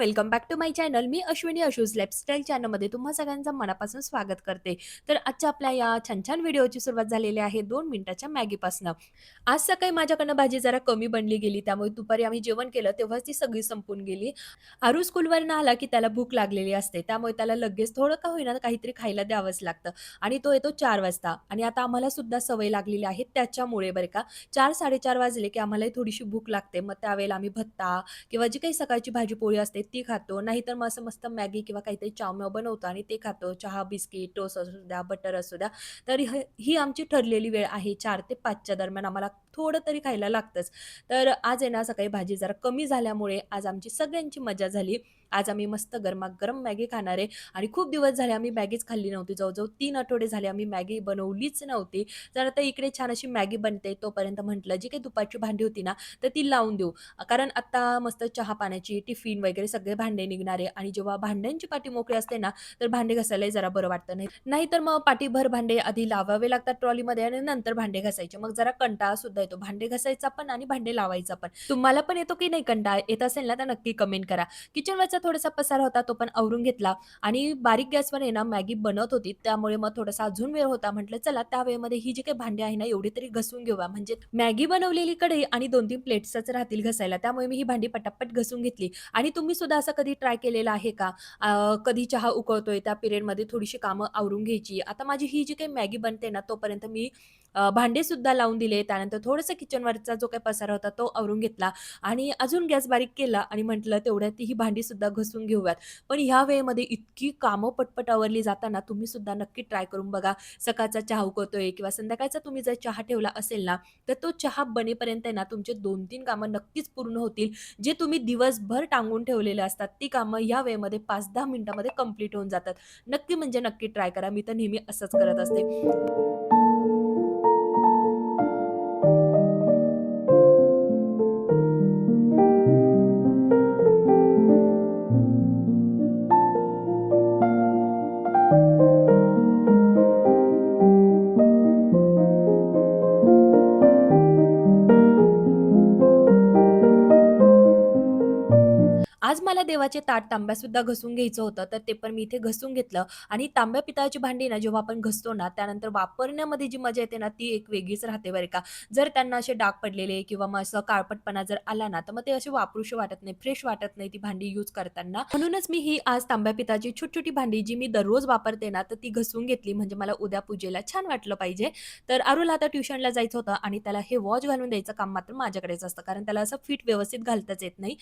Welcome back to my channel. मी Ashwini Ashu's lifestyle चॅनलमध्ये तुम्हा सगळ्यांचं मनापासून स्वागत करते. तर आजच्या आपल्या या छान-छान व्हिडिओची सुरुवात झालेली आहे 2 मिनिटाच्या मॅगीपासनं. आज सकाळी माझ्याकडनं भाजी जरा कमी बनली गेली, त्यामुळे दुपारी आम्ही जेवण केलं तेव्हाच ती सगळी संपून गेली. आरू स्कूलवरनं आला की त्याला भूक लागलेली असते, त्यामुळे त्याला लगेच थोडं का होईना काहीतरी खायला द्यावंच लागतं आणि तो येतो 4 वाजता आणि आता आम्हाला सुद्धा सवय लागलेली आहे त्याच्यामुळे बरं का. 4-4:30 वाजले की आम्हालाही थोडीशी भूक लागते. मग त्यावेळेला आम्ही भत्ता किंवा जी काही सकाळची भाजी-पोळी असते ती खातो. नाहीतर मग असं मस्त मॅगी किंवा काहीतरी चावम्याव बनवतो आणि ते खातो. चहा, बिस्किट, टोस्ट असू द्या, बटर असू द्या. तर ही आमची ठरलेली वेळ आहे. 4 ते 5 दरम्यान आम्हाला थोडं तरी खायला लागतंच. तर आज आहे ना सकाळी भाजी जरा कमी झाल्यामुळे आज आमची सगळ्यांची मजा झाली. आज आम्ही मस्त गरमागरम मॅगी खाणार आहे आणि खूप दिवस झाले आम्ही मॅगीच खाल्ली नव्हती. जवळ-जवळ 3 आठवडे झाले आम्ही मॅगी बनवलीच नव्हती. तर आता इकडे छान अशी मॅगी बनते. तोपर्यंत म्हटलं जी काही दुपारची भांडी होती ना, तर ती लावून देऊ. कारण आता मस्त चहा-पाण्याची, टिफिन वगैरे सगळे भांडे निघणार आहे आणि जेव्हा भांड्यांची पाटी मोकळी असते ना, तर भांडे घासायलाही जरा बरं वाटतं. नाहीतर मग पाटीभर भांडे आधी लावावे लागतात ट्रॉलीमध्ये आणि नंतर भांडे घासायचे. मग जरा कंटाळा सुद्धा येतो. भांडे घासायचा पण आणि भांडे लावायचा पण. तुम्हाला पण येतो की नाही कंटाळा? येत असेल ना, तर नक्की कमेंट करा. किचनवरचा थोडासा पसारा होता, तो पण आवरून घेतला आणि बारीक गॅसवर आहे ना, मॅगी बनत होती. त्यामुळे मग थोडासा अजून वेळ होता. म्हटलं चला त्या वेळेमध्ये ही जी काही भांडी आहे ना, एवढी तरी घासून घेऊया. म्हणजे मॅगी बनवलेली कढई आणि 2-3 प्लेट्सच राहतील घासायला. त्यामुळे मी ही भांडी पटापट घासून घेतली आणि तुम्ही सुद्धा असं कधी ट्राय केलेलं आहे का? कधी चहा उकळतोय त्या पिरियडमध्ये थोडीशी कामं आवरून घ्यायची. आता माझी ही जी काही मॅगी बनते ना, तोपर्यंत मी भांडे सुद्धा लावून दिले. त्यानंतर थोडंसं किचनवरचा जो काही पसारा होता तो आवरून घेतला आणि अजून गॅस बारीक केला आणि म्हटलं तेवढ्यात ही भांडी सुद्धा घासून घेऊयात. पण ह्या वेळेमध्ये इतकी कामं पटपट आवरली जाताना तुम्ही सुद्धा नक्की ट्राय करून बघा. सकाळचा चहा उकळतोय किंवा संध्याकाळचा तुम्ही जर चहा ठेवला असेल ना, तर तो चहा बनेपर्यंत आहे ना, तुमचे 2-3 कामं नक्कीच पूर्ण होतील. जे तुम्ही दिवसभर टांगून ठेवलेले असतात, ती कामं या वेळेमध्ये 5-10 मिनिटामध्ये कंप्लीट होऊन जातात. नक्की म्हणजे नक्की ट्राय करा. मी तर नेहमी असंच करत असते. आज मला देवाचे ताट, तांब्यासुद्धा घासून घ्यायचं होतं, तर ते पण मी इथे घासून घेतलं आणि तांब्या, पितळाची भांडी ना जेव्हा आपण घासतो ना, त्यानंतर वापरण्यामध्ये जी मजा येते ना, ती एक वेगळीच राहते बरं का. जर त्यांना असे डाग पडलेले किंवा मग असं काळपटपणा जर आला ना, तर मग ते असे वापरूशी वाटत नाही, फ्रेश वाटत नाही ती भांडी यूज करताना. म्हणूनच मी ही आज तांब्या, पितळाची छोटी-छोटी भांडी जी मी दररोज वापरते ना, तर ती घासून घेतली म्हणजे मला उद्या पूजेला छान वाटलं पाहिजे. तर अरूला आता ट्युशनला जायचं होतं आणि त्याला हे वॉच घालून द्यायचं काम मात्र माझ्याकडेच असतं, कारण त्याला असं फिट व्यवस्थित घालताच येत नाही.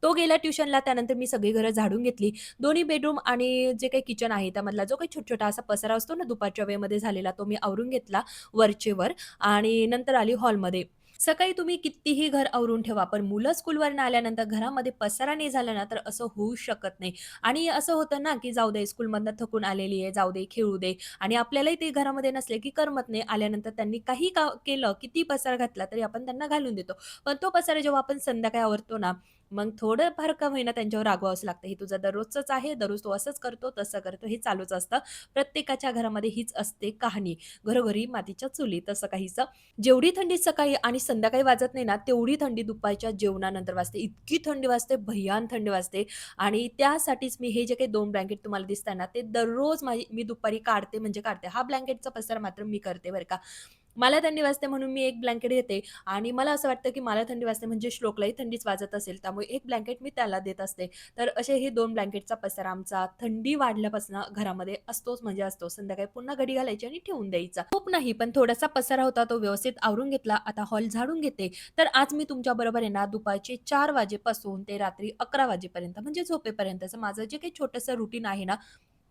तो गेला ट्युशनला. त्यानंतर मी सगळी घरं झाडून घेतली. दोन्ही बेडरूम आणि जे काही किचन आहे त्यामधला जो काही छोटा-छोटा असा पसारा असतो ना दुपारच्या वेळेमध्ये झालेला, तो मी आवरून घेतला वरचे वर आणि नंतर आली हॉलमध्ये. सकाळी तुम्ही कितीही घर आवरून ठेवा, पण मुलं स्कूलवरनं आल्यानंतर घरामध्ये पसारा नाही झाला ना, तर असं होऊच शकत नाही. आणि असं होतं ना, की जाऊ दे स्कूलमधनं थकून आलेली आहे, जाऊ दे खेळू दे आणि आपल्यालाही ते घरामध्ये नसले की करमत नाही. आल्यानंतर त्यांनी काही केलं, किती पसारा घातला तरी आपण त्यांना घालून देतो. पण तो पसारा जेव्हा आपण संध्याकाळी आवरतो ना, मग थोडंफार का होईना त्यांच्यावर रागवावंच लागतं. हे तुझं दररोजचंच आहे, दररोज तू असंच करतो, तसं करतो, हे चालूच असतं. प्रत्येकाच्या घरामध्ये हीच असते कहाणी. घरोघरी मातीच्या चुली तसं काहीसं. जेवढी थंडी सकाळी आणि संध्याकाळी वाजत नाही ना, तेवढी थंडी दुपारच्या जेवणानंतर वाजते. इतकी थंडी वाजते, भयान थंडी वाजते आणि त्यासाठीच मी हे जे काही 2 ब्लँकेट तुम्हाला दिसताय ना, ते दररोज मी दुपारी काढते म्हणजे काढते. हा ब्लँकेटचा पसारा मात्र मी करते बरं का. मला थंडी वाजते म्हणून मी एक ब्लँकेट घेते आणि मला असं वाटतं, की मला थंडी वाजते म्हणजे श्लोकलाही थंडीच वाजत असेल, त्यामुळे एक ब्लँकेट मी त्याला देत असते. तर असे हे 2 ब्लँकेटचा पसारा आमचा थंडी वाढल्यापासून घरामध्ये असतोच म्हणजे असतो. संध्याकाळी पुन्हा घडी घालायची आणि ठेवून द्यायचा. खूप नाही, पण थोडासा पसारा होता तो व्यवस्थित आवरून घेतला. आता हॉल झाडून घेते. तर आज मी तुमच्याबरोबर आहे ना, दुपारचे 4 वाजेपासून ते रात्री 11 वाजेपर्यंत म्हणजे झोपेपर्यंतचं माझं जे काही छोटंसं रुटीन आहे ना,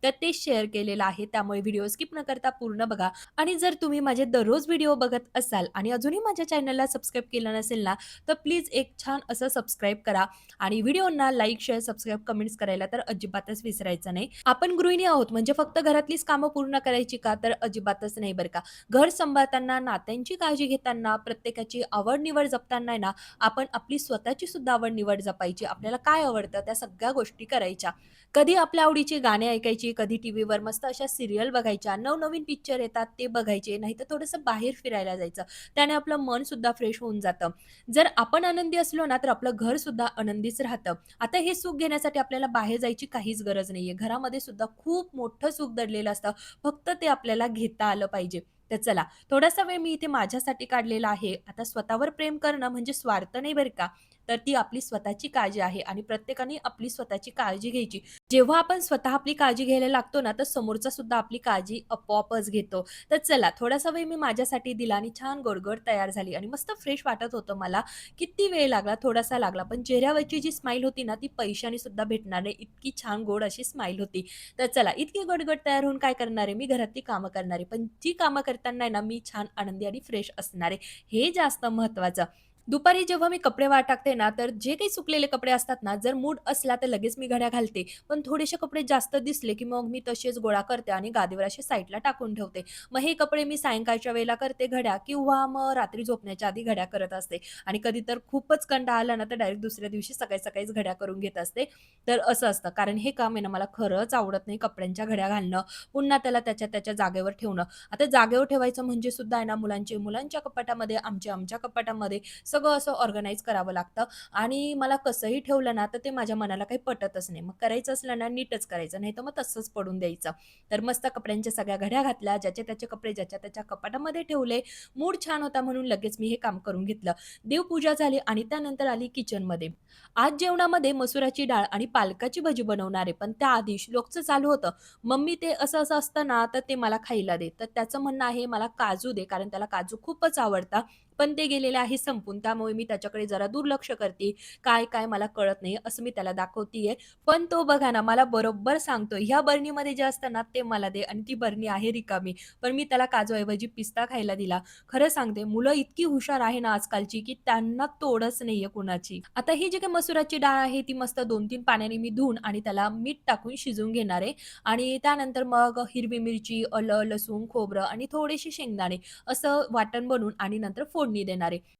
तर ते शेअर केलेलं आहे. त्यामुळे व्हिडिओ स्किप न करता पूर्ण बघा. आणि जर तुम्ही माझे दररोज व्हिडिओ बघत असाल आणि अजूनही माझ्या चॅनलला सबस्क्राईब केलं नसेल ना, तर प्लीज एक छान असं सबस्क्राईब करा आणि व्हिडिओना लाईक, शेअर, सबस्क्राईब, कमेंट्स करायला तर अजिबातच विसरायचं नाही. आपण गृहिणी आहोत म्हणजे फक्त घरातलीच कामं पूर्ण करायची का? तर अजिबातच नाही बरं का. घर सांभाळताना, नात्यांची काळजी घेताना, प्रत्येकाची आवड-निवड जपताना आहे ना, आपण आपली स्वतःची सुद्धा आवड-निवड जपायची. आपल्याला काय आवडतं त्या सगळ्या गोष्टी करायच्या. कधी आपल्या आवडीची गाणी ऐकायची, बसायची कधी टीव्हीवर मस्त अशा सीरियल बघायच्या, नवनवीन पिक्चर येतात ते बघायचे, नाहीतर थोडंसं बाहेर फिरायला जायचं. त्याने आपलं मन सुद्धा फ्रेश होऊन जातं. जर आपण आनंदी असलो ना, तर आपलं घर सुद्धा आनंदीच राहतं. आता हे सुख घेण्यासाठी आपल्याला बाहेर जायची काहीच गरज नाहीये. घरामध्ये सुद्धा खूप मोठं सुख दडलेलं असतं. फक्त ते आपल्याला घेता आलं पाहिजे. तर चला, थोडासा वेळ मी इथे माझ्यासाठी काढलेला आहे. आता स्वतःवर प्रेम करणं म्हणजे स्वार्थ नाही बरं का. तर ती आपली स्वतःची काळजी आहे आणि प्रत्येकाने आपली स्वतःची काळजी घ्यायची. जेव्हा आपण स्वतः आपली काळजी घ्यायला लागतो ना, तर समोरचा सुद्धा आपली काळजी आपोआपच घेतो. तर चला, थोडासा वेळ मी माझ्यासाठी दिला आणि छान गोड तयार झाली आणि मस्त फ्रेश वाटत होतं मला. किती वेळ लागला? थोडासा लागला. पण चेहऱ्यावरची जी स्माईल होती ना, ती पैशाने सुद्धा भेटणार नाही. इतकी छान गोड अशी स्माईल होती. तर चला, इतकी गोड तयार होऊन काय करणार आहे? मी घरातली कामं करणार आहे. पण जी कामं करताना आहे ना, मी छान आनंदी आणि फ्रेश असणार आहे. हे जास्त महत्त्वाचं. दुपारी जेव्हा मी कपडे वाळत टाकते ना, तर जे काही सुकलेले कपडे असतात ना, जर मूड असला तर लगेच मी घड्या घालते. पण थोडेसे कपडे जास्त दिसले, की मग मी तसेच गोळा करते आणि गादीवर असे साईडला टाकून ठेवते. मग हे कपडे मी सायंकाळच्या वेळेला करते घड्या किंवा मग रात्री झोपण्याच्या आधी घड्या करत असते. आणि कधी तर खूपच कंटाळा आला ना, तर डायरेक्ट दुसऱ्या दिवशी सकाळीच घड्या करून घेत असते. तर असं असतं. कारण हे काम आहे ना, मला खरंच आवडत नाही कपड्यांच्या घड्या घालणं, पुन्हा त्याला त्याच्या जागेवर ठेवणं. आता जागेवर ठेवायचं म्हणजे सुद्धा आहे ना, मुलांचे मुलांच्या कपाटामध्ये, आमच्या कपाटामध्ये सगळं असं ऑर्गनाइज करावं लागतं आणि मला कसंही ठेवलं ना, तर ते माझ्या मनाला काही पटतच नाही. मग करायचं असलं ना, नीटच करायचं, नाहीतर मग तसंच पडून द्यायचं. तर मस्त कपड्यांच्या सगळ्या घड्या घातल्या, ज्याचे त्याचे कपडे ज्याच्या त्याच्या कपाटामध्ये ठेवले. मूड छान होता म्हणून लगेच मी हे काम करून घेतलं. देवपूजा झाली आणि त्यानंतर आली किचनमध्ये. आज जेवणामध्ये मसुराची डाळ आणि पालकाची भाजी बनवणार आहे, पण त्याआधी श्लोकचं चालू होतं, "मम्मी ते असं-असं असतं ना, तर ते मला खायला दे." तर त्याचं म्हणणं आहे, "मला काजू दे." कारण त्याला काजू खूपच आवडतात. पण ते गेलेले आहे संपून. त्यामुळे मी त्याच्याकडे जरा दुर्लक्ष करते. काय मला कळत नाही असं मी त्याला दाखवतीये. पण तो बघा ना मला बरोबर सांगतोय, "ह्या बरणीमध्ये जे असतं ना ते मला दे" आणि ती बरणी आहे रिकामी. पण मी त्याला काजूऐवजी पिस्ता खायला दिला. खरं सांगते मुलं इतकी हुशार आहे ना आजकालची, की त्यांना तोडच नाहीये कुणाची. आता ही जी काही मसुराची डाळ आहे ती मस्त 2-3 पाण्याने मी धुवून आणि त्याला मीठ टाकून शिजवून घेणार आहे आणि त्यानंतर मग हिरवी मिरची, आलं, लसूण, खोबरं आणि थोडेसे शेंगदाणे असं वाटण बनवून आणि नंतर फोडणी देणार आहे.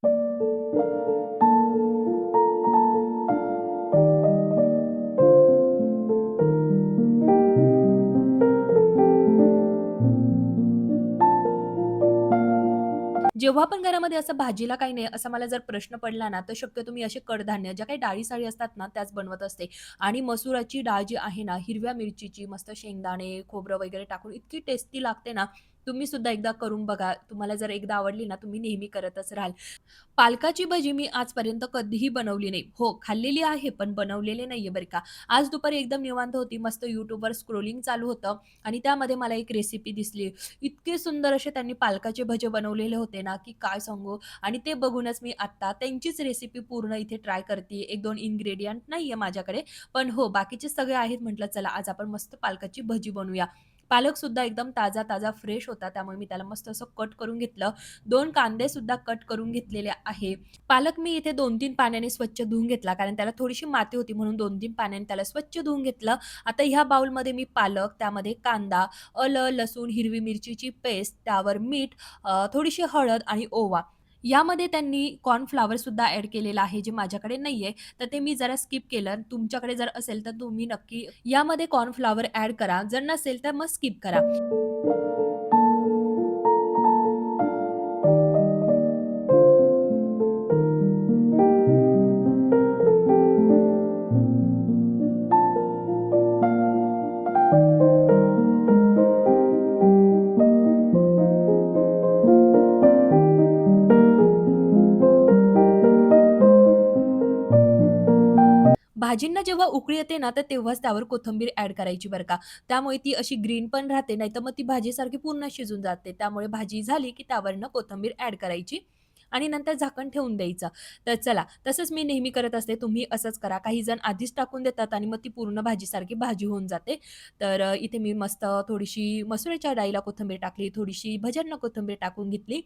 जेव्हा पण घरामध्ये असं भाजीला काही नाही, असा मला जर प्रश्न पडला ना, तर शक्यतो मी असे कडधान्य ज्या काही डाळी-साळी असतात ना, त्याच बनवत असते. आणि मसुराची डाळ जी आहे ना, हिरव्या मिरचीची मस्त शेंगदाणे, खोबरं वगैरे टाकून इतकी टेस्टी लागते ना, तुम्ही सुद्धा एकदा करून बघा. तुम्हाला जर एकदा आवडली ना, तुम्ही नेहमी करतच राहाल. पालकाची भजी मी आजपर्यंत कधीही बनवली नाही. हो, खाल्लेली आहे, पण बनवलेली नाहीये बरं का. आज दुपारी एकदम निवांत होती. मस्त YouTubeवर स्क्रोलिंग चालू होतं आणि त्यामध्ये मला एक रेसिपी दिसली. इतके सुंदर असे त्यांनी पालकाचे भजे बनवलेले होते ना, की काय सांगू आणि ते बघूनच मी आत्ता त्यांचीच रेसिपी पूर्ण इथे ट्राय करतीये. 1-2 इन्ग्रीडियंट नाहीये माझ्याकडे. पण हो, बाकीचे सगळे आहेत. म्हटलं चला आज आपण मस्त पालकाची भजी बनवूया. पालकसुद्धा एकदम ताजा फ्रेश होता. त्यामुळे मी त्याला मस्त असं कट करून घेतलं. 2 कांदेसुद्धा कट करून घेतलेले आहे. पालक मी इथे 2-3 पाण्याने स्वच्छ धुवून घेतला, कारण त्याला थोडीशी माती होती म्हणून 2-3 पाण्याने त्याला स्वच्छ धुवून घेतलं. आता ह्या बाउलमध्ये मी पालक, त्यामध्ये कांदा, आलं, लसूण, हिरवी मिरचीची पेस्ट, त्यावर मीठ, थोडीशी हळद आणि ओवा. यामध्ये त्यांनी कॉर्नफ्लॉवरसुद्धा ॲड केलेलं आहे, जे माझ्याकडे नाहीये. तर ते मी जरा स्किप केलं. तुमच्याकडे जर असेल तर तुम्ही नक्की यामध्ये कॉर्नफ्लॉवर ॲड करा. जर नसेल तर मग स्किप करा. भाजींना जेव्हा उकळी येते ना, तर तेव्हाच त्यावर कोथिंबीर ॲड करायची बरं का. त्यामुळे ती अशी ग्रीन पण राहते, नाहीतर मग ती भाजीसारखी पूर्ण शिजून जाते. त्यामुळे भाजी झाली, की त्यावरनं कोथिंबीर ॲड करायची आणि नंतर झाकण ठेवून द्यायचं. तर चला, तसंच मी नेहमी करत असते. तुम्ही असंच करा. काही जण आधीच टाकून देतात आणि मग ती पूर्ण भाजीसारखी भाजी होऊन जाते. तर इथे मी मस्त थोडीशी मसुराच्या डाळीला कोथिंबीर टाकली, थोडीशी भज्यांना कोथिंबीर टाकून घेतली.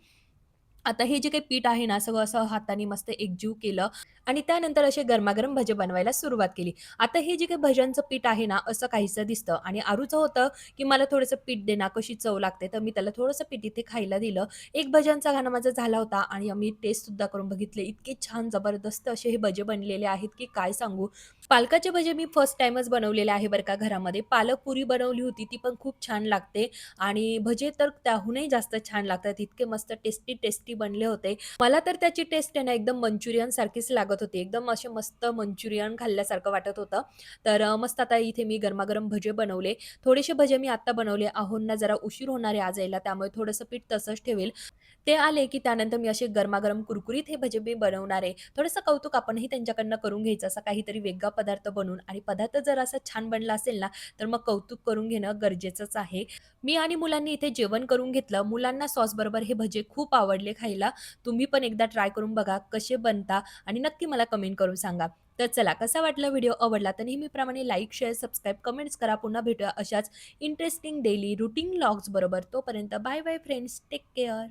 आता हे जे काही पीठ आहे ना, सगळं असं हाताने मस्त एकजीव केलं आणि त्यानंतर असे गरमागरम भजे बनवायला सुरुवात केली. आता हे जे काही भज्यांचं पीठ आहे ना, असं काहीसं दिसतं आणि आरूचं होतं, की मला थोडंसं पीठ दे ना, कशी चव लागते. तर मी त्याला थोडंसं पीठ इथे खायला दिलं. एक भज्यांचा घाणा माझा झाला होता आणि आम्ही टेस्टसुद्धा करून बघितले. इतके छान जबरदस्त असे हे भजे बनलेले आहेत, की काय सांगू. पालकाचे भजे मी फर्स्ट टाईमच बनवलेले आहे बरं का घरामध्ये. पालक पुरी बनवली होती, ती पण खूप छान लागते आणि भजे तर त्याहूनही जास्त छान लागतात. इतके मस्त टेस्टी, टेस्टी बनले होते. मला तर त्याची टेस्ट आहे ना एकदम मंचुरियन सारखीच लागत होती. एकदम असे मस्त मंचुरियन खाल्ल्यासारखं वाटत होतं. तर मस्त आता इथे मी गरमागरम भजे बनवले. थोडेसे भजे मी आत्ता बनवले. अहोंना जरा उशीर होणार आहे आज यायला, त्यामुळे थोडंसं पीठ तसंच ठेवेल. ते आले, की त्यानंतर मी असे गरमागरम कुरकुरीत हे भजे मी बनवणार आहे. थोडंसं कौतुक आपणही त्यांच्याकडनं करून घ्यायचं, असा काहीतरी वेगळा पदार्थ बनवून आणि पदार्थ जर असा छान बनला असेल ना, तर मग कौतुक करून घेणं गरजेचंच आहे. मी आणि मुलांनी इथे जेवण करून घेतलं. मुलांना सॉसबरोबर हे भजे खूप आवडले खायला. तुम्ही पण एकदा ट्राय करून बघा कसे बनता आणि नक्की मला कमेंट करून सांगा. तर चला कसा वाटला व्हिडिओ आवडला तर नेहमीप्रमाणे लाईक, शेअर, सबस्क्राईब, कमेंट्स करा. पुन्हा भेटूया अशाच इंटरेस्टिंग डेली रूटीन व्लॉग्स बरोबर. तोपर्यंत bye bye friends. Take care.